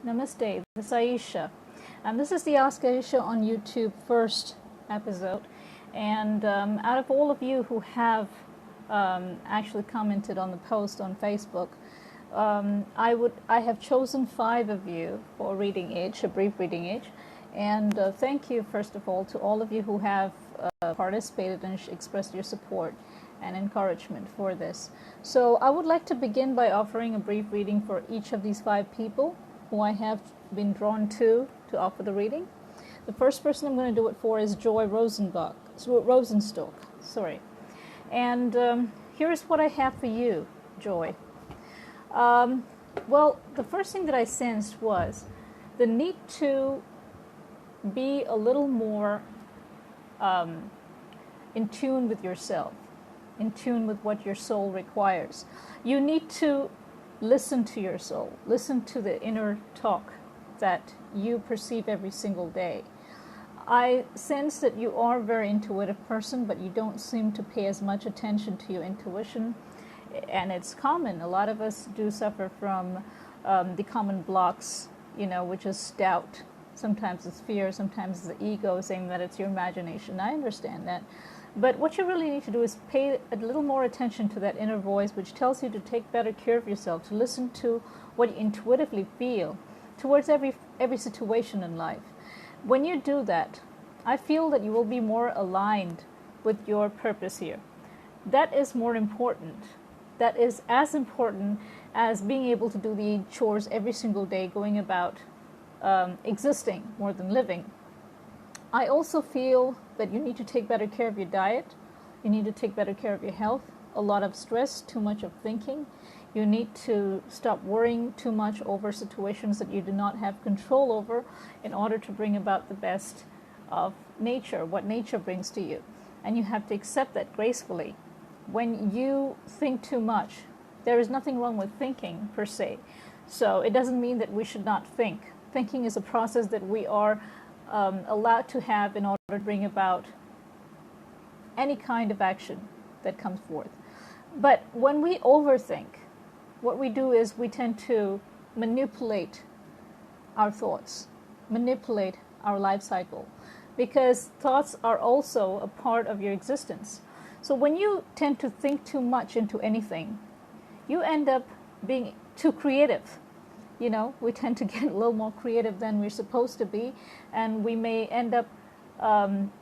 Namaste, this is Ayesha. And this is the Ask Ayesha on YouTube first episode. And out of all of you who have actually commented on the post on Facebook, I have chosen 5 of you for reading each, a brief reading each. And thank you, first of all, to all of you who have participated and expressed your support and encouragement for this. So I would like to begin by offering a brief reading for each of these 5 people who I have been drawn to offer the reading. The first person I'm going to do it for is Joy Rosenstock. Sorry. And here's what I have for you, Joy. Well, the first thing that I sensed was the need to be a little more in tune with yourself, in tune with what your soul requires. You need to listen to your soul, listen to the inner talk that you perceive every single day. I sense that you are a very intuitive person, but you don't seem to pay as much attention to your intuition. And it's common. A lot of us do suffer from the common blocks, which is doubt. Sometimes it's fear, sometimes it's the ego saying that it's your imagination. I understand that. But what you really need to do is pay a little more attention to that inner voice, which tells you to take better care of yourself, to listen to what you intuitively feel towards every situation in life. When you do that, I feel that you will be more aligned with your purpose here. That is more important. That is as important as being able to do the chores every single day, going about existing more than living. I also feel that you need to take better care of your diet. You need to take better care of your health. A lot of stress, too much of thinking. You need to stop worrying too much over situations that you do not have control over in order to bring about the best of nature, what nature brings to you. And you have to accept that gracefully. When you think too much, there is nothing wrong with thinking per se. So it doesn't mean that we should not think. Thinking is a process that we are allowed to have in order to bring about any kind of action that comes forth. But when we overthink, what we do is we tend to manipulate our thoughts, manipulate our life cycle, because thoughts are also a part of your existence. So when you tend to think too much into anything, you end up being too creative. We tend to get a little more creative than we're supposed to be, and we may end up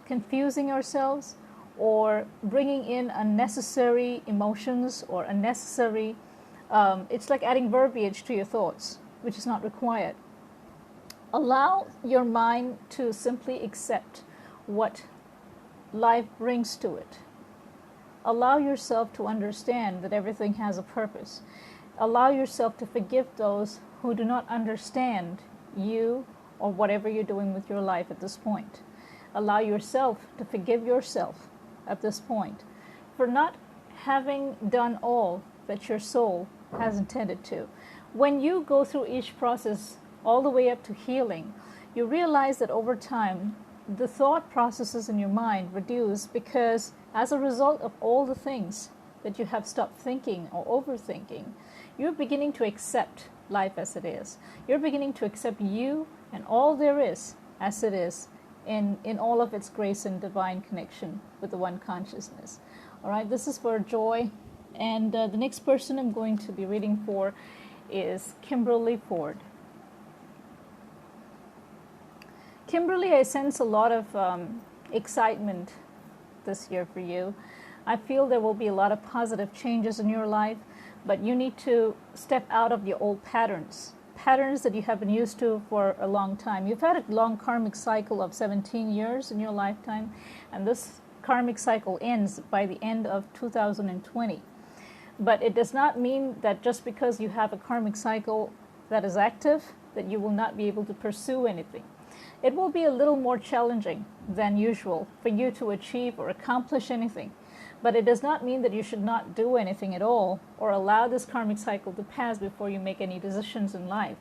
confusing ourselves or bringing in unnecessary emotions or unnecessary, it's like adding verbiage to your thoughts, which is not required. Allow your mind to simply accept what life brings to it. Allow yourself to understand that everything has a purpose. Allow yourself to forgive those who do not understand you or whatever you're doing with your life at this point. Allow yourself to forgive yourself at this point for not having done all that your soul has intended to. When you go through each process all the way up to healing, you realize that over time, the thought processes in your mind reduce because as a result of all the things that you have stopped thinking or overthinking, you're beginning to accept life as it is. You're beginning to accept you and all there is as it is in all of its grace and divine connection with the one consciousness. All right, this is for Joy. And the next person I'm going to be reading for is Kimberly Port. Kimberly, I sense a lot of excitement this year for you. I feel there will be a lot of positive changes in your life, but you need to step out of your old patterns that you have been used to for a long time. You've had a long karmic cycle of 17 years in your lifetime, and this karmic cycle ends by the end of 2020. But it does not mean that just because you have a karmic cycle that is active, that you will not be able to pursue anything. It will be a little more challenging than usual for you to achieve or accomplish anything. But it does not mean that you should not do anything at all or allow this karmic cycle to pass before you make any decisions in life.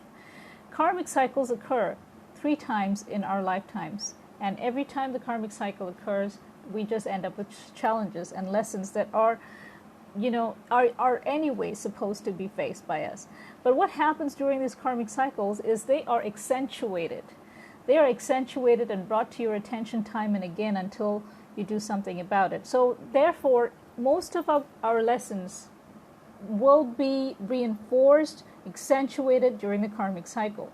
Karmic cycles occur 3 times in our lifetimes. And every time the karmic cycle occurs, we just end up with challenges and lessons that are are anyway supposed to be faced by us. But what happens during these karmic cycles is they are accentuated. They are accentuated and brought to your attention time and again until you do something about it. So therefore, most of our lessons will be reinforced, accentuated during the karmic cycle.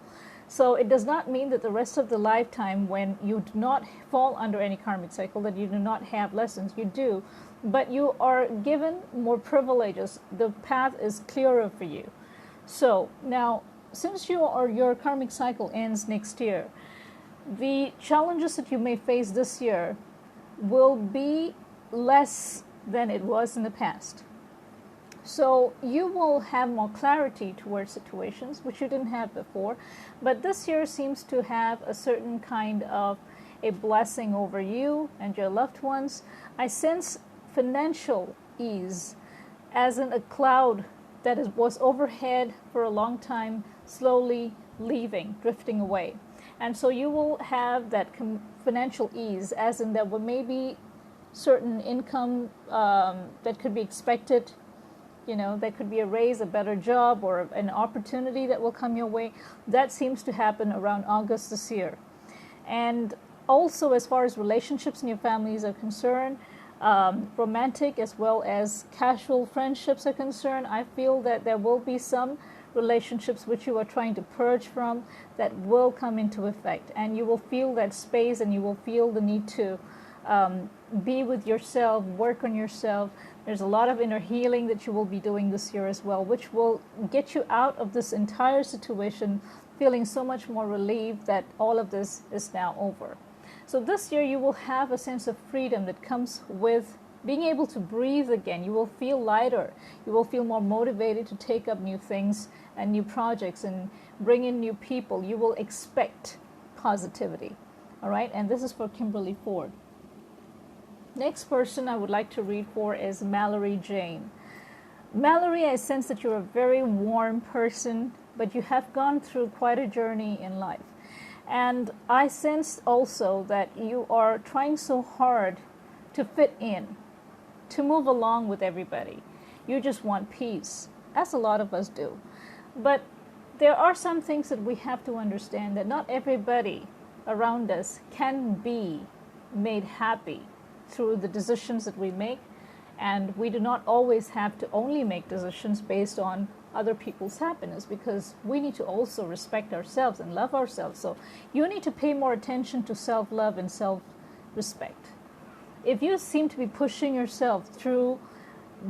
So it does not mean that the rest of the lifetime, when you do not fall under any karmic cycle, that you do not have lessons. You do, but you are given more privileges. The path is clearer for you. So now, since your karmic cycle ends next year, the challenges that you may face this year will be less than it was in the past. So you will have more clarity towards situations, which you didn't have before. But this year seems to have a certain kind of a blessing over you and your loved ones. I sense financial ease, as in a cloud that was overhead for a long time, slowly leaving, drifting away. And so you will have that financial ease, as in there will maybe certain income that could be expected. There could be a raise, a better job, or an opportunity that will come your way. That seems to happen around August this year. And also, as far as relationships in your families are concerned, romantic as well as casual friendships are concerned, I feel that there will be some relationships which you are trying to purge from that will come into effect. And you will feel that space, and you will feel the need to be with yourself, work on yourself. There's a lot of inner healing that you will be doing this year as well, which will get you out of this entire situation feeling so much more relieved that all of this is now over. So this year you will have a sense of freedom that comes with being able to breathe again. You will feel lighter. You will feel more motivated to take up new things and new projects and bring in new people. You will expect positivity. All right, and this is for Kimberly Port. Next person I would like to read for is Mallory Jane. Mallory, I sense that you're a very warm person, but you have gone through quite a journey in life. And I sense also that you are trying so hard to fit in, to move along with everybody. You just want peace, as a lot of us do. But there are some things that we have to understand, that not everybody around us can be made happy through the decisions that we make, and we do not always have to only make decisions based on other people's happiness, because we need to also respect ourselves and love ourselves. So you need to pay more attention to self-love and self-respect. If you seem to be pushing yourself through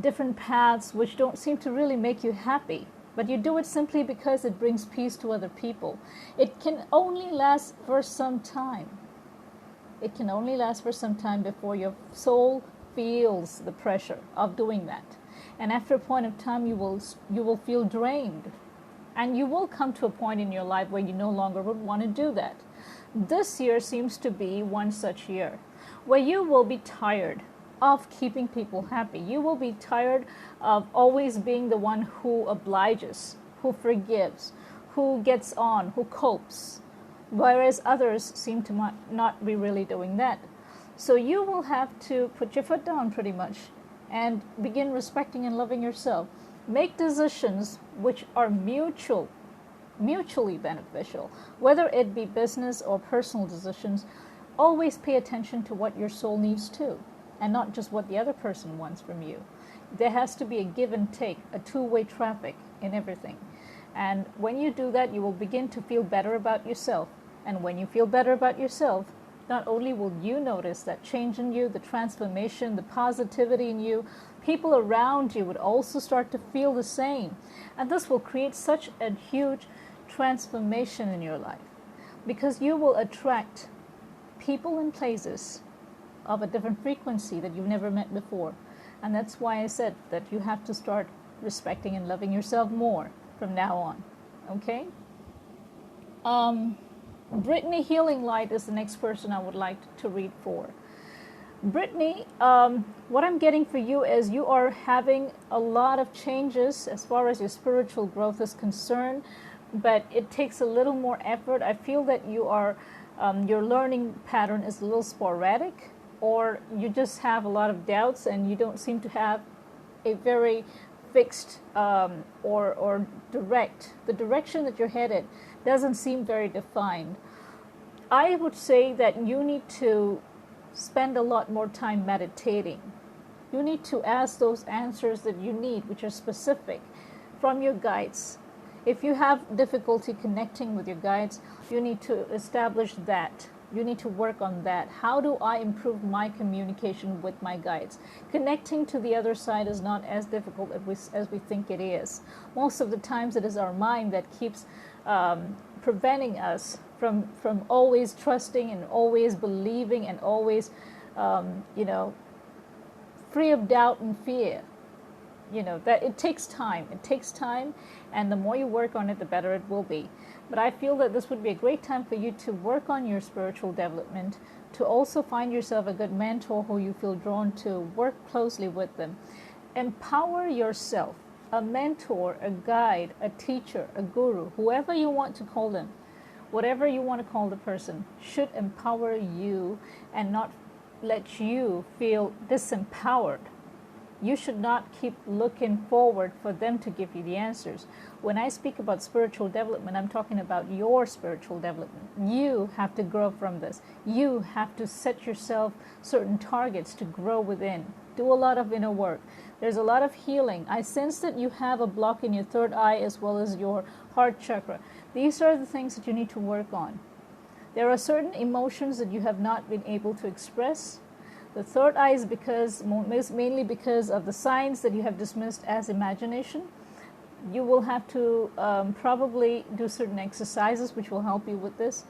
different paths which don't seem to really make you happy, but you do it simply because it brings peace to other people, it can only last for some time. It can only last for some time before your soul feels the pressure of doing that. And after a point of time, you will feel drained. And you will come to a point in your life where you no longer would want to do that. This year seems to be one such year where you will be tired of keeping people happy. You will be tired of always being the one who obliges, who forgives, who gets on, who copes, whereas others seem to not be really doing that. So you will have to put your foot down pretty much and begin respecting and loving yourself. Make decisions which are mutually beneficial, whether it be business or personal decisions. Always pay attention to what your soul needs too, and not just what the other person wants from you. There has to be a give and take, a two-way traffic in everything. And when you do that, you will begin to feel better about yourself. And when you feel better about yourself, not only will you notice that change in you, the transformation, the positivity in you, people around you would also start to feel the same. And this will create such a huge transformation in your life, because you will attract people and places of a different frequency that you've never met before. And that's why I said that you have to start respecting and loving yourself more from now on. Okay? Brittney Healing Light is the next person I would like to read for. Brittney, what I'm getting for you is you are having a lot of changes as far as your spiritual growth is concerned, but it takes a little more effort. I feel that you are, your learning pattern is a little sporadic, or you just have a lot of doubts and you don't seem to have a very fixed or direct. The direction that you're headed doesn't seem very defined. I would say that you need to spend a lot more time meditating. You need to ask those answers that you need, which are specific, from your guides. If you have difficulty connecting with your guides, you need to establish that. You need to work on that. How do I improve my communication with my guides? Connecting to the other side is not as difficult as we think it is. Most of the times it is our mind that keeps preventing us from always trusting and always believing and always, free of doubt and fear. That it takes time. It takes time, and the more you work on it, the better it will be. But I feel that this would be a great time for you to work on your spiritual development, to also find yourself a good mentor who you feel drawn to, work closely with them. Empower yourself. A mentor, a guide, a teacher, a guru, whoever you want to call them, whatever you want to call the person, should empower you and not let you feel disempowered. You should not keep looking forward for them to give you the answers. When I speak about spiritual development, I'm talking about your spiritual development. You have to grow from this. You have to set yourself certain targets to grow within. Do a lot of inner work. There's a lot of healing. I sense that you have a block in your third eye as well as your heart chakra. These are the things that you need to work on. There are certain emotions that you have not been able to express. The third eye is mainly because of the signs that you have dismissed as imagination. You will have to probably do certain exercises which will help you with this.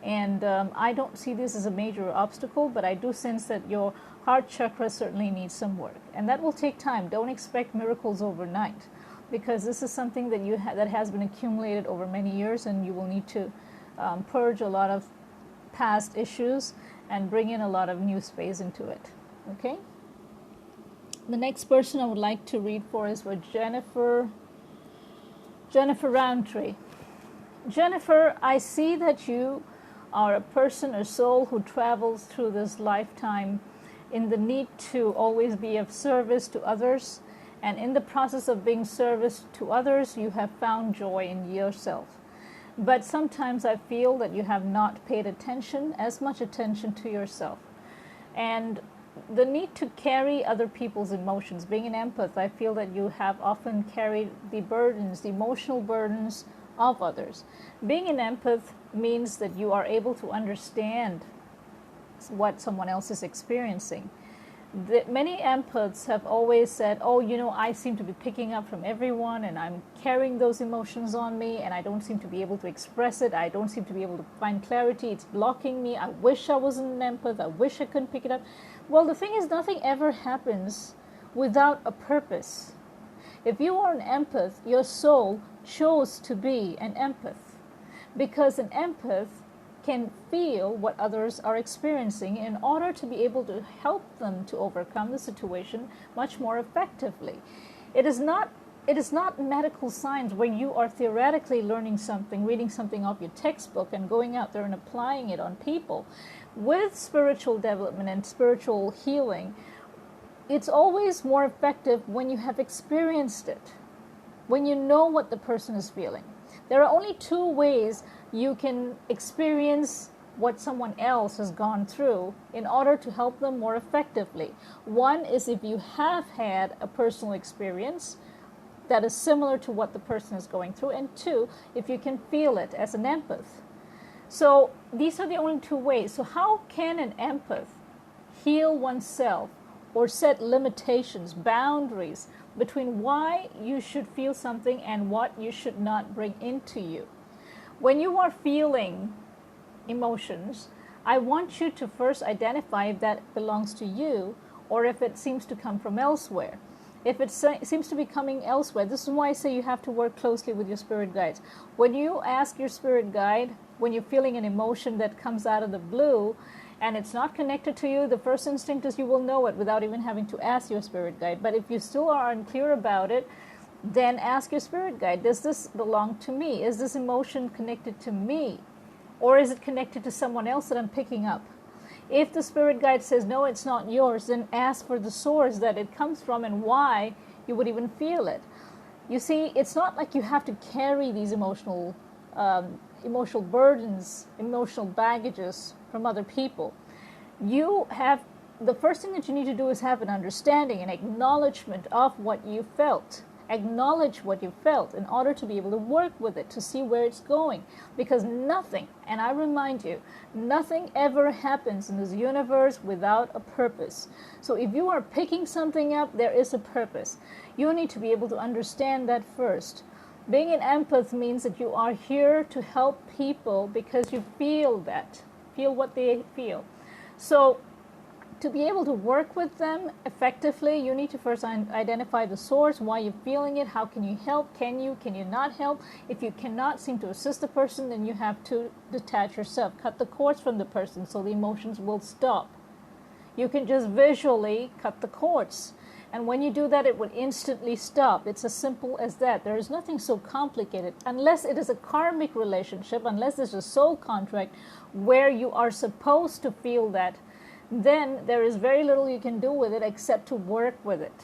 And I don't see this as a major obstacle, but I do sense that your heart chakra certainly needs some work. And that will take time. Don't expect miracles overnight, because this is something that that has been accumulated over many years, and you will need to purge a lot of past issues and bring in a lot of new space into it. Okay? The next person I would like to read for is for Jennifer Roundtree. Jennifer, I see that you are a person or soul who travels through this lifetime in the need to always be of service to others, and in the process of being service to others, you have found joy in yourself. But sometimes I feel that you have not paid as much attention to yourself. And the need to carry other people's emotions, being an empath, I feel that you have often carried the emotional burdens of others. Being an empath means that you are able to understand what someone else is experiencing. Many empaths have always said, I seem to be picking up from everyone, and I'm carrying those emotions on me, and I don't seem to be able to express it. I don't seem to be able to find clarity. It's blocking me. I wish I wasn't an empath. I wish I couldn't pick it up. Well, the thing is, nothing ever happens without a purpose. If you are an empath, your soul chose to be an empath, because an empath can feel what others are experiencing in order to be able to help them to overcome the situation much more effectively. It is not medical science where you are theoretically learning something, reading something off your textbook and going out there and applying it on people. With spiritual development and spiritual healing, it's always more effective when you have experienced it, when you know what the person is feeling. There are only two ways you can experience what someone else has gone through in order to help them more effectively. One is if you have had a personal experience that is similar to what the person is going through, and two, if you can feel it as an empath. So these are the only two ways. So how can an empath heal oneself or set limitations, boundaries between why you should feel something and what you should not bring into you? When you are feeling emotions, I want you to first identify if that belongs to you or if it seems to come from elsewhere. If it seems to be coming elsewhere, this is why I say you have to work closely with your spirit guides. When you ask your spirit guide, when you're feeling an emotion that comes out of the blue and it's not connected to you, the first instinct is you will know it without even having to ask your spirit guide. But if you still are unclear about it, then ask your spirit guide, does this belong to me? Is this emotion connected to me? Or is it connected to someone else that I'm picking up? If the spirit guide says, no, it's not yours, then ask for the source that it comes from and why You would even feel it. You see, it's not like you have to carry these emotional burdens, emotional baggages from other people. You have, the first thing that you need to do is have an understanding, an acknowledgement of what you felt. Acknowledge what you felt in order to be able to work with it, to see where it's going. Because nothing, and I remind you, nothing ever happens in this universe without a purpose. So if you are picking something up, there is a purpose. You need to be able to understand that first. Being an empath means that you are here to help people because you feel what they feel. So to be able to work with them effectively, you need to first identify the source, why you're feeling it, how can you help, can you not help. If you cannot seem to assist the person, then you have to detach yourself, cut the cords from the person so the emotions will stop. You can just visually cut the cords. And when you do that, it will instantly stop. It's as simple as that. There is nothing so complicated. Unless it is a karmic relationship, unless there's a soul contract where you are supposed to feel that, then there is very little you can do with it except to work with it.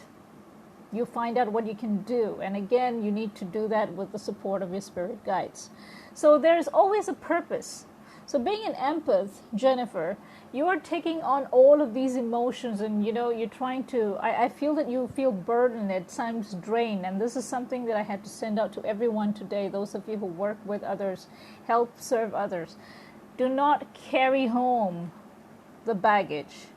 You find out what you can do. And again, you need to do that with the support of your spirit guides. So there's always a purpose. So being an empath, Jennifer, you are taking on all of these emotions and, you're trying to, I feel that you feel burdened, at times drained. And this is something that I had to send out to everyone today, those of you who work with others, help serve others. Do not carry home the baggage.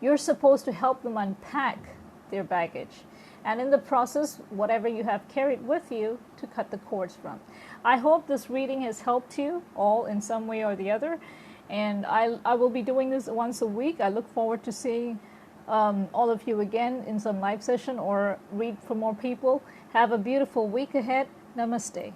You're supposed to help them unpack their baggage. And in the process, whatever you have carried with you, to cut the cords from. I hope this reading has helped you all in some way or the other. And I will be doing this once a week. I look forward to seeing all of you again in some live session or read for more people. Have a beautiful week ahead. Namaste.